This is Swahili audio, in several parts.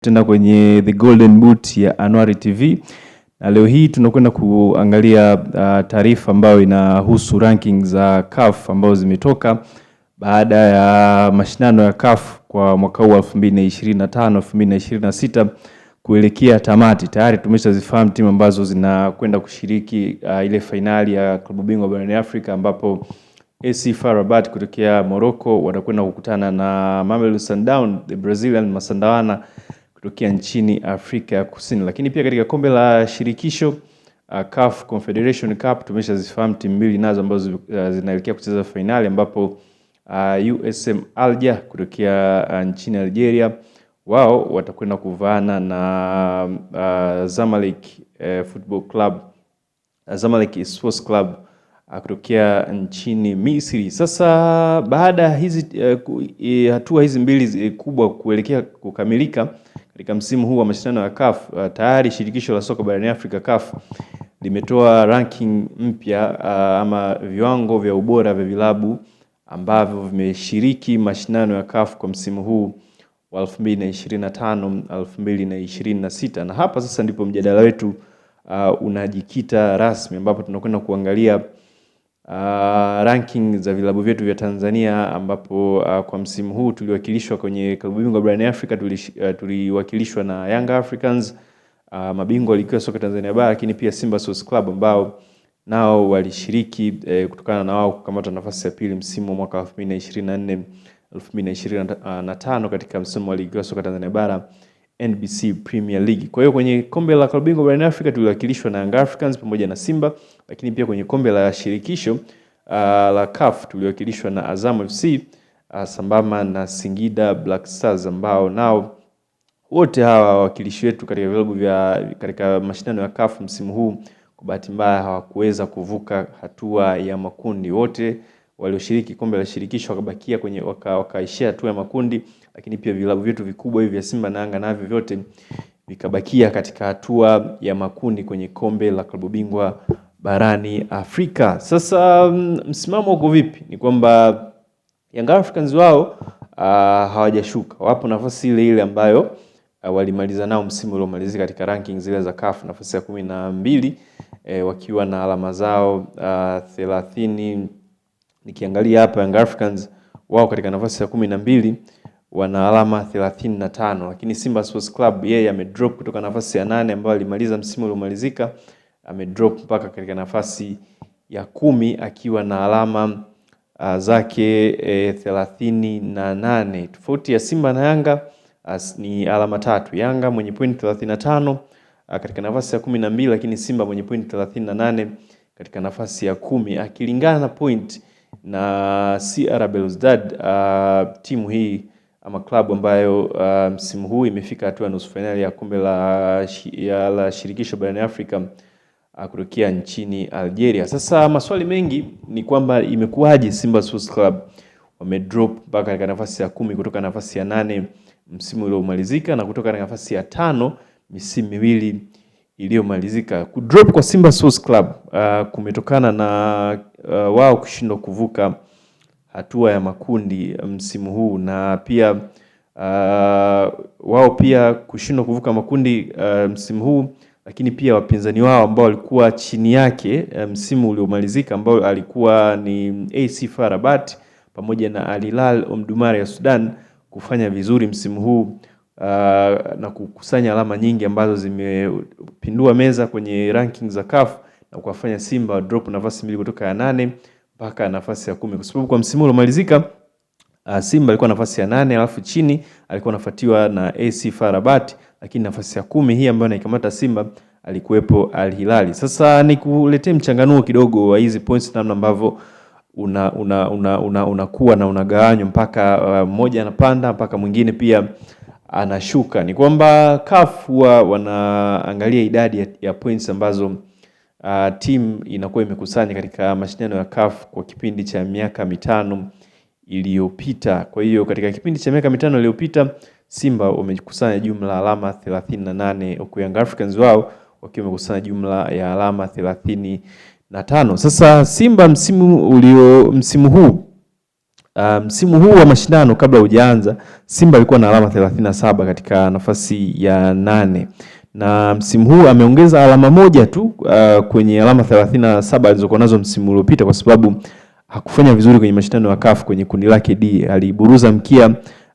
Tena kwenye The Golden Boot ya Anuari TV na leo hii tunakwenda kuangalia taarifa ambayo inahusu ranking za CAF ambazo zimetoka baada ya mashindano ya CAF kwa mwaka huu 2025 2026 kuelekea tamati. Tayari tumeshazifahamu timu ambazo zinakwenda kushiriki ile finali ya klabu bingwa barani Afrika, ambapo AC FAR Rabat kutokea Morocco watakwenda kukutana na Mamelodi Sundowns, the Brazilian Masandawana kutokea nchini Afrika ya Kusini. Lakini pia katika kombe la shirikisho CAF Confederation Cup tumeshazifahamu timu mbili nazo ambazo zinaelekea kucheza finali, ambapo USM Alger kutokea nchini Algeria wao watakwenda kuvaana na Zamalek Football Club, Zamalek Sports Club kutokea nchini Misri. Sasa baada ya hizi hatua hizi mbili kubwa kuelekea kukamilika katika msimu huu wa mashindano ya CAF, tayari shirikisho la soka barani Afrika CAF limetoa ranking mpya ama viwango vya ubora vya vilabu ambavyo vimeshiriki mashindano ya CAF kwa msimu huu wa 2025 2026, na hapa sasa ndipo mjadala wetu unajikita rasmi, ambapo tunakwenda kuangalia ranking za vilabu vyetu vya Tanzania, ambapo kwa msimu huu tuliwakilishwa kwenye klabu bingwa barani Afrika, tuliwakilishwa na Young Africans, mabingwa likiwa soka Tanzania bara, lakini pia Simba Sports Club ambao nao walishiriki kutokana na wao kukamata nafasi ya pili msimu wa mwaka 2024 2025 katika msimu wa ligi ya soka Tanzania bara NBC Premier League. Kwa hiyo kwenye kombe la klabu bingwa barani Afrika tuliwakilishwa na Young Africans pamoja na Simba, lakini pia kwenye kombe la shirikisho la CAF tuliwakilishwa na Azam FC sambamba na Singida Black Stars, ambao nao wote hawa wawakilishi wetu katika vilabu vya katika mashindano ya CAF msimu huu kwa bahati mbaya hawakuweza kuvuka hatua ya makundi. Wote walioshiriki kombe la shirikisho wakabakia kwenye wakaishia hatua ya makundi, lakini pia vilabu vyetu vikubwa hivi vya Simba na Yanga navyo vyote vikabakia katika hatua ya makundi kwenye kombe la klabu bingwa barani Afrika. Sasa msimamo uko vipi? Ni kwamba Young Africans wao hawajashuka, wapo nafasi ile ile ambayo walimaliza nao msimu uliomalizika katika ranking zile za CAF, nafasi ya 12 wakiwa na alama zao 30. Nikiangalia hapa Young Africans wao katika nafasi ya 12 wana alama 35, lakini Simba Sports Club yeye amedrop kutoka nafasi ya 8 ambayo alimaliza msimu uliomalizika, amedrop mpaka katika nafasi ya 10 akiwa na alama zake 38. Tofauti ya Simba na Yanga ni alama 3. Yanga mwenye point 35 katika nafasi ya 12, lakini Simba mwenye point 38 katika nafasi ya 10, akilingana na point na CR Belouizdad, timu hii ama klabu ambayo msimu huu imefika hatua ya nusu finali ya kombe la shirikisho barani Afrika kutokea nchini Algeria. Sasa maswali mengi ni kwamba imekuwaje Simba Sports Club wamedrop mpaka katika nafasi ya 10 kutoka nafasi ya 8 msimu uliomalizika na kutoka nafasi ya 5 misimu miwili iliyomalizika. Kudrop kwa Simba Sports Club kumetokana na wao kushindwa kuvuka hatua ya makundi msimu huu, na pia wao pia kushindwa kuvuka makundi msimu huu, lakini pia wapinzani wao ambao walikuwa chini yake msimu uliomalizika ambao alikuwa ni AC FAR Rabat pamoja na Al Hilal Omdurman ya Sudan kufanya vizuri msimu huu na kukusanya alama nyingi ambazo zimepindua meza kwenye ranking za CAF na kuwafanya Simba drop nafasi mbili kutoka ya 8 mpaka nafasi ya 10, kwa sababu kwa msimu uliomalizika Simba alikuwa nafasi ya 8, alafu chini alikuwa anafuatiwa na AC FAR Rabat, lakini nafasi ya 10 hii ambayo anaikamata Simba alikuwepo Al Hilal. Sasa nikuletee mchanganuo kidogo wa hizi points namna ambavyo unakuwa na unagawanywa mpaka mmoja anapanda mpaka mwingine pia anashuka. Ni kwamba CAF huwa wanaangalia idadi ya points ambazo team inakuwa imekusanya katika mashindano ya CAF kwa kipindi cha miaka 5 iliyopita. Kwa hiyo katika kipindi cha miaka 5 iliyopita Simba wamekusanya jumla alama 38, huku Young Africans wao wakiwa wamekusanya jumla ya alama 35. Sasa Simba msimu huu Msimu huu wa mashindano kabla hujaanza, Simba alikuwa na alama 37 katika nafasi ya 8. Na msimu huu ameongeza alama moja tu kwenye alama 37 alizokuwa nazo msimu uliopita, kwa sababu hakufanya vizuri kwenye mashindano ya CAF kwenye kundi lake D. Aliburuza mkia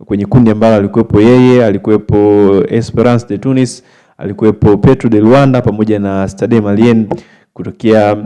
kwenye kundi ambalo alikuwepo yeye, alikuwepo Esperance de Tunis, alikuwepo Petro de Luanda pamoja na Stade Malien kutokea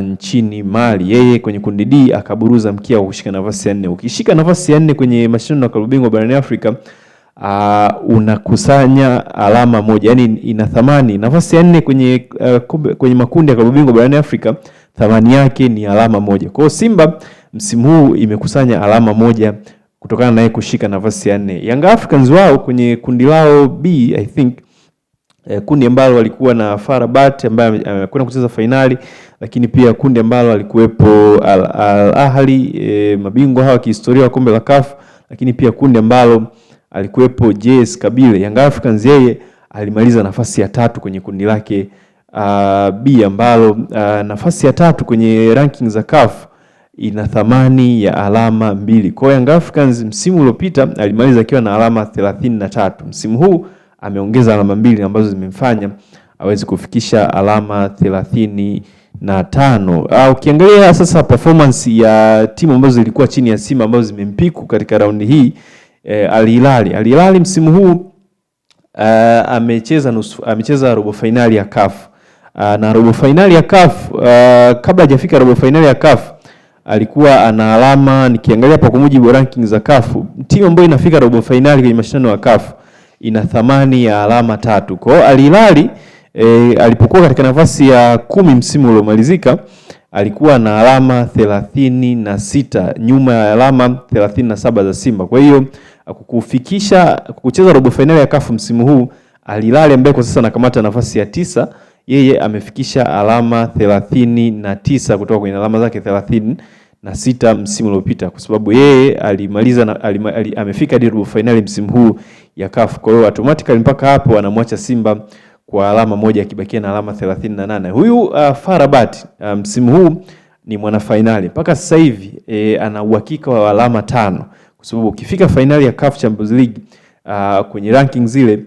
nchini Mali. Yeye kwenye kundi D akaburuza mkia wa kushika nafasi ya 4. Ukishika nafasi ya 4 kwenye mashindano ya klabu bingwa barani Afrika, unakusanya alama moja. Yaani ina thamani nafasi ya 4 kwenye makundi ya klabu bingwa barani Afrika, thamani yake ni alama moja. Kwa hiyo Simba msimu huu imekusanya alama moja kutokana na yeye kushika nafasi ya 4. Young Africans wao kwenye kundi lao B, I think kundi ambalo walikuwa na FAR Rabat ambaye amekwenda kucheza finali, lakini pia kundi ambalo alikuwepo Al Ahly, mabingwa hawa kihistoria wa kombe la CAF, lakini pia kundi ambalo alikuwepo JS Kabylie. Young Africans yeye alimaliza nafasi ya 3 kwenye kundi lake B, ambalo nafasi ya 3 kwenye ranking za CAF ina thamani ya alama 2. Kwa Young Africans msimu uliopita alimaliza akiwa na alama 33. Msimu huu ameongeza alama 2 ambazo zimemfanya aweze kufikisha alama 35. Ukiangalia sasa performance ya timu ambazo zilikuwa chini ya Simba ambazo zimempiku katika raundi hii, Al Hilal msimu huu amecheza robo finali ya CAF. Na robo finali ya CAF, kabla hajafika robo finali ya CAF alikuwa ana alama, nikiangalia kwa mujibu wa ranking za CAF, timu ambayo inafika robo finali kwenye mashindano ya CAF ina thamani ya alama 3. Kwa hiyo Al Hilal alipokuwa katika nafasi ya 10 msimu uliomalizika, alikuwa na alama 36 nyuma ya alama 37 za Simba. Kwa hiyo kucheza robo finali ya CAF msimu huu, Al Hilal ambaye kwa sasa anakamata nafasi ya 9, yeye amefikisha alama 39 kutoka kwenye alama zake 36 msimu uliopita, kwa sababu yeye amefika hadi robo finali msimu huu ya CAF. Kwa hiyo automatically mpaka hapo anamwacha Simba kwa alama moja, akibakia na alama 38. Huyu FAR Rabat msimu huu ni mwana finali. Mpaka sasa hivi ana uhakika wa alama 5, kwa sababu ukifika finali ya CAF Champions League kwenye ranking zile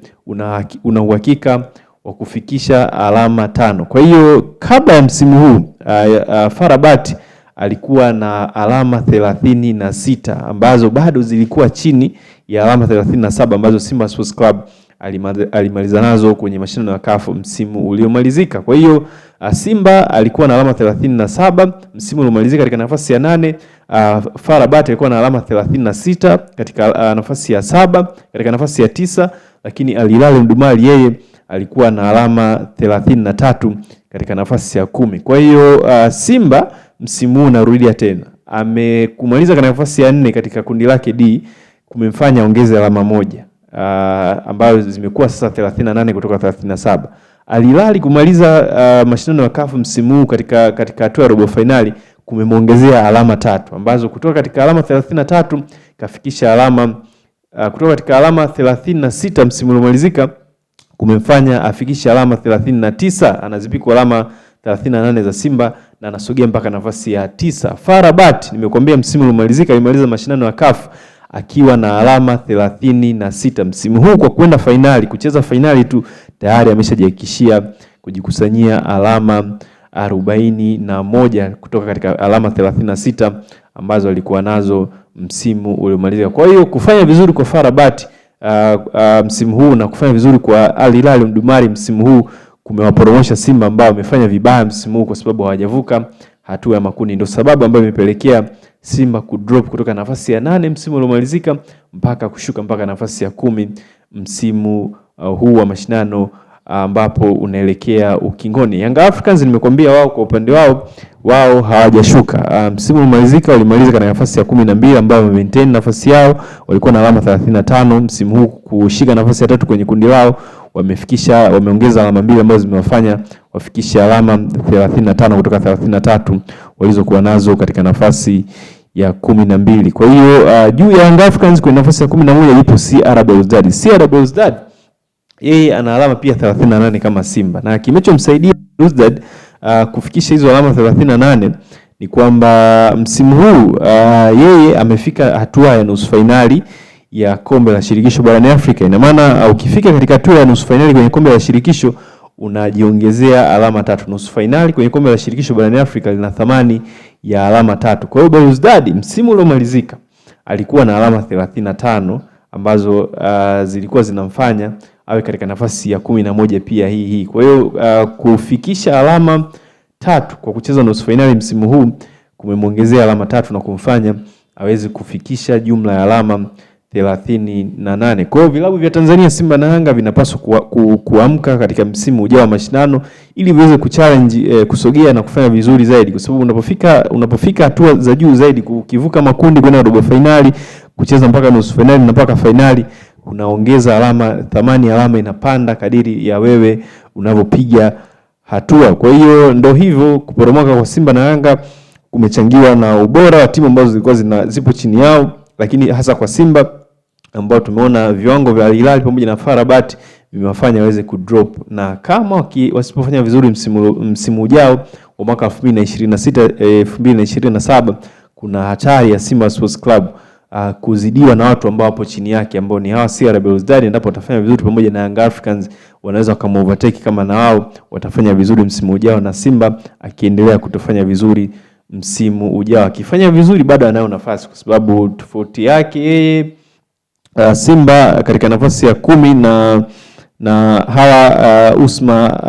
una uhakika wa kufikisha alama 5. Kwa hiyo kabla ya msimu huu FAR Rabat alikuwa na alama 36 ambazo bado zilikuwa chini ya alama 37 ambazo Simba Sports Club alimaliza nazo kwenye mashindano ya CAF msimu uliomalizika. Kwa hiyo Simba alikuwa na alama 37 msimu uliomalizika katika nafasi ya 8. FAR Rabat alikuwa na alama 36 katika nafasi ya 7, katika nafasi ya 9, lakini Al Hilal Mdumali yeye alikuwa na alama 33 katika nafasi ya 10. Kwa hiyo Simba msimu huu narudia tena, amekumaliza katika nafasi ya 4 katika kundi lake D, kumemfanya ongeze alama moja ambayo zimekuwa sasa 38 kutoka 37. Al Hilal kumaliza mashindano ya CAF msimu huu katika hatua ya robo finali kumemongezea alama 3, ambazo kutoka katika alama 33 kafikisha alama kutoka katika alama 36 msimu uliomalizika kumemfanya afikisha alama 39, anazipikwa alama 38 za Simba na anasogea mpaka nafasi ya 9. FAR Rabat nimekuambia msimu uliomalizika alimaliza mashindano ya CAF akiwa na alama 36. Msimu huu kwa kwenda finali, kucheza finali tu tayari ameshajihakikishia kujikusanyia alama 41 kutoka katika alama 36 ambazo alikuwa nazo msimu uliomalizika. Kwa hiyo kufanya vizuri kwa FAR Rabat msimu huu na kufanya vizuri kwa Al Hilal Mdumari msimu huu kumewaporomosha Simba ambao wamefanya vibaya msimu huu kwa sababu hawajavuka hatua ya makundi. Ndio sababu ambayo imepelekea Simba kudrop kutoka nafasi ya 8 msimu uliomalizika mpaka kushuka mpaka nafasi ya 10 msimu huu wa mashindano ambapo unaelekea ukingoni. Young Africans nimekwambia wao kwa upande wao hawajashuka. Msimu uliomalizika walimaliza katika nafasi ya 12 ambao wamemaintain nafasi yao, walikuwa na alama 35. Msimu huu kushika nafasi ya 3 kwenye kundi lao wameongeza alama 2 ambazo zimewafanya wafikishe alama 35 kutoka 33 walizokuwa nazo katika nafasi ya 12. Kwa hiyo juu ya Young Africans kwenye nafasi ya 11 yupo CR Belouizdad. CR Belouizdad yeye ana alama pia 38 kama Simba, na kimechomsaidia Belouizdad kufikisha hizo alama 38 ni kwamba msimu huu yeye amefika hatua ya nusu finali ya kombe la shirikisho barani Afrika. Ina maana ukifika katika hatua ya nusu finali kwenye kombe la shirikisho unajiongezea alama 3. Nusu finali kwenye kombe la shirikisho barani Afrika lina thamani ya alama 3. Kwa hiyo Belouizdad msimu uliomalizika alikuwa na alama 35 ambazo zilikuwa zinamfanya awe katika nafasi ya 11 pia hii. Kwa hiyo kufikisha alama 3 kwa kucheza nusu finali msimu huu kumemwongezea alama 3 na kumfanya aweze kufikisha jumla ya alama 38. Kwa hiyo vilabu vya Tanzania Simba na Yanga vinapaswa kuamka katika msimu ujao wa mashindano ili viweze kuchallenge kusogea na kufanya vizuri zaidi, kwa sababu unapofika hatua za juu zaidi, kukivuka makundi kwenda robo finali, kucheza mpaka nusu finali na mpaka finali, unaongeza alama, thamani ya alama inapanda kadiri ya wewe unavyopiga hatua. Kwa hiyo ndio hivyo, kuporomoka kwa Simba na Yanga kumechangiwa na ubora wa timu ambazo zilikuwa zipo chini yao, lakini hasa kwa Simba ambao tumeona viwango vya Al Hilal pamoja na FAR Rabat vimewafanya waweze kudrop, na kama wasipofanya vizuri msimu ujao wa mwaka 2026 2027 kuna hatari ya Simba Sports Club kuzidiwa na watu ambao wapo chini yake, ambao ni hawa CR Belouizdad. Endapo watafanya vizuri pamoja na Young Africans, wanaweza kama overtake kama na wao watafanya vizuri msimu ujao, na Simba akiendelea kutofanya vizuri msimu ujao, akifanya vizuri bado anayo nafasi, kwa sababu tofauti yake Simba katika nafasi ya 10 na hawa Usma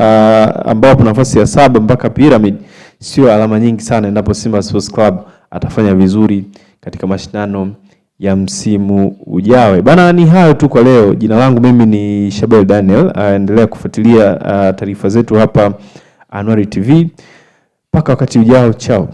ambao kwa nafasi ya 7 mpaka Pyramid, sio alama nyingi sana endapo Simba Sports Club atafanya vizuri katika mashindano ya msimu ujao. Bana, ni hayo tu kwa leo. Jina langu mimi ni Shabel Daniel. Endelea kufuatilia taarifa zetu hapa Anuari TV. Mpaka wakati ujao, chao.